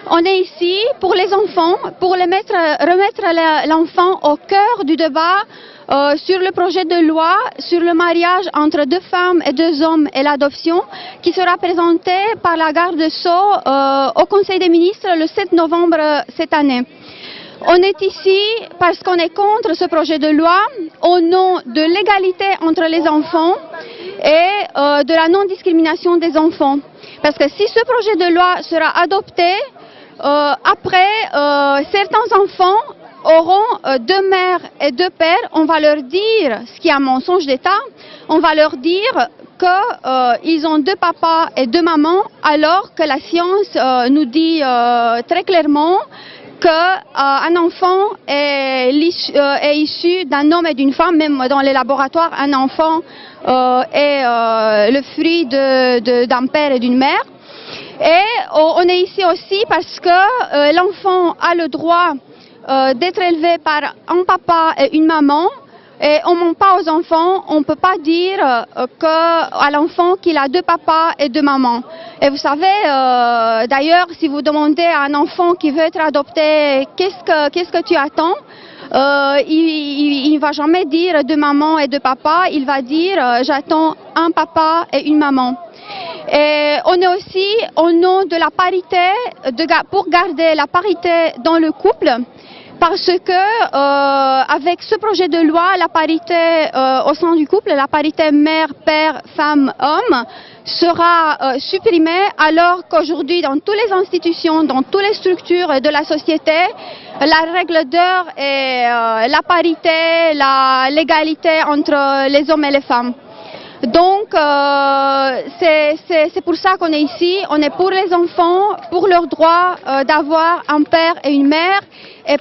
On est ici pour les enfants, pour remettre l'enfant au cœur du débat sur le projet de loi sur le mariage entre deux femmes et deux hommes et l'adoption qui sera présenté par la garde des Sceaux au Conseil des ministres le 7 novembre cette année. On est ici parce qu'on est contre ce projet de loi au nom de l'égalité entre les enfants et de la non-discrimination des enfants. Parce que si ce projet de loi sera adopté, après, certains enfants auront deux mères et deux pères. On va leur dire, ce qui est un mensonge d'État, on va leur dire qu'ils ont deux papas et deux mamans, alors que la science nous dit très clairement qu'un enfant est issu d'un homme et d'une femme. Même dans les laboratoires, un enfant est le fruit d'un père et d'une mère. Et on est ici aussi parce que l'enfant a le droit d'être élevé par un papa et une maman. Et on ne ment pas aux enfants, on ne peut pas dire à l'enfant qu'il a deux papas et deux mamans. Et vous savez, d'ailleurs, si vous demandez à un enfant qui veut être adopté, qu'est-ce que tu attends, il ne va jamais dire deux mamans et deux papas, il va dire j'attends un papa et une maman. Et on est aussi au nom de la parité, pour garder la parité dans le couple. Parce que avec ce projet de loi, la parité au sein du couple, la parité mère, père, femme, homme, sera supprimée, alors qu'aujourd'hui, dans toutes les institutions, dans toutes les structures de la société, la règle d'or est la parité, l'égalité entre les hommes et les femmes. Donc, c'est pour ça qu'on est ici. On est pour les enfants, pour leur droit d'avoir un père et une mère, et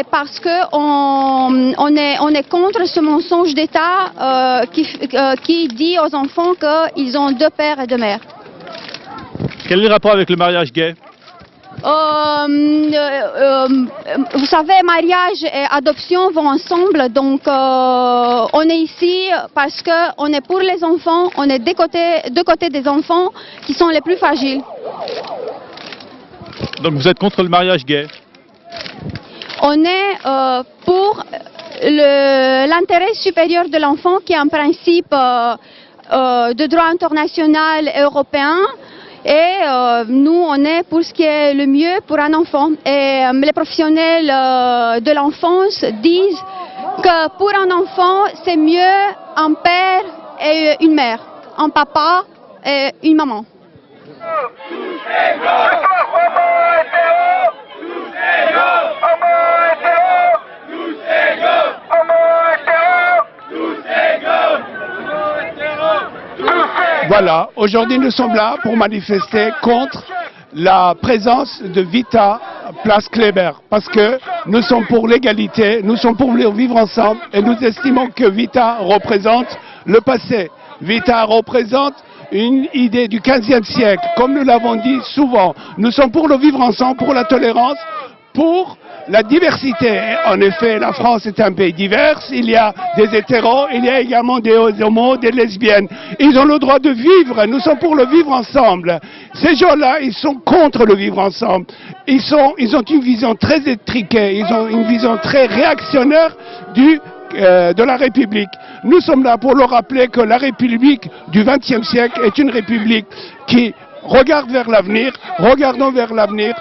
parce qu'on est contre ce mensonge d'État qui dit aux enfants qu'ils ont deux pères et deux mères. Quel est le rapport avec le mariage gay? Vous savez, mariage et adoption vont ensemble, donc on est ici parce qu'on est pour les enfants, on est de côté des enfants qui sont les plus fragiles. Donc vous êtes contre le mariage gay? On est pour l'intérêt supérieur de l'enfant qui est un principe de droit international et européen. Et nous, on est pour ce qui est le mieux pour un enfant. Et les professionnels de l'enfance disent que pour un enfant, c'est mieux un père et une mère, un papa et une maman. Voilà, aujourd'hui nous sommes là pour manifester contre la présence de Vita place Kléber, parce que nous sommes pour l'égalité, nous sommes pour vivre ensemble et nous estimons que Vita représente le passé. Vita représente une idée du 15e siècle, comme nous l'avons dit souvent. Nous sommes pour le vivre ensemble, pour la tolérance, pour la diversité. En effet, la France est un pays divers, il y a des hétéros, il y a également des homos, des lesbiennes. Ils ont le droit de vivre, nous sommes pour le vivre ensemble. Ces gens-là, ils sont contre le vivre ensemble. Ils ont une vision très étriquée, ils ont une vision très réactionnaire de la République. Nous sommes là pour leur rappeler que la République du XXe siècle est une République qui regarde vers l'avenir, regardons vers l'avenir.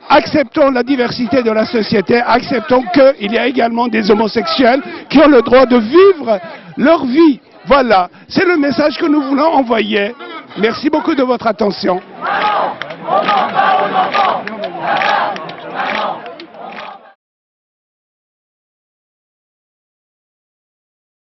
Acceptons la diversité de la société, acceptons qu'il y a également des homosexuels qui ont le droit de vivre leur vie. Voilà, c'est le message que nous voulons envoyer. Merci beaucoup de votre attention.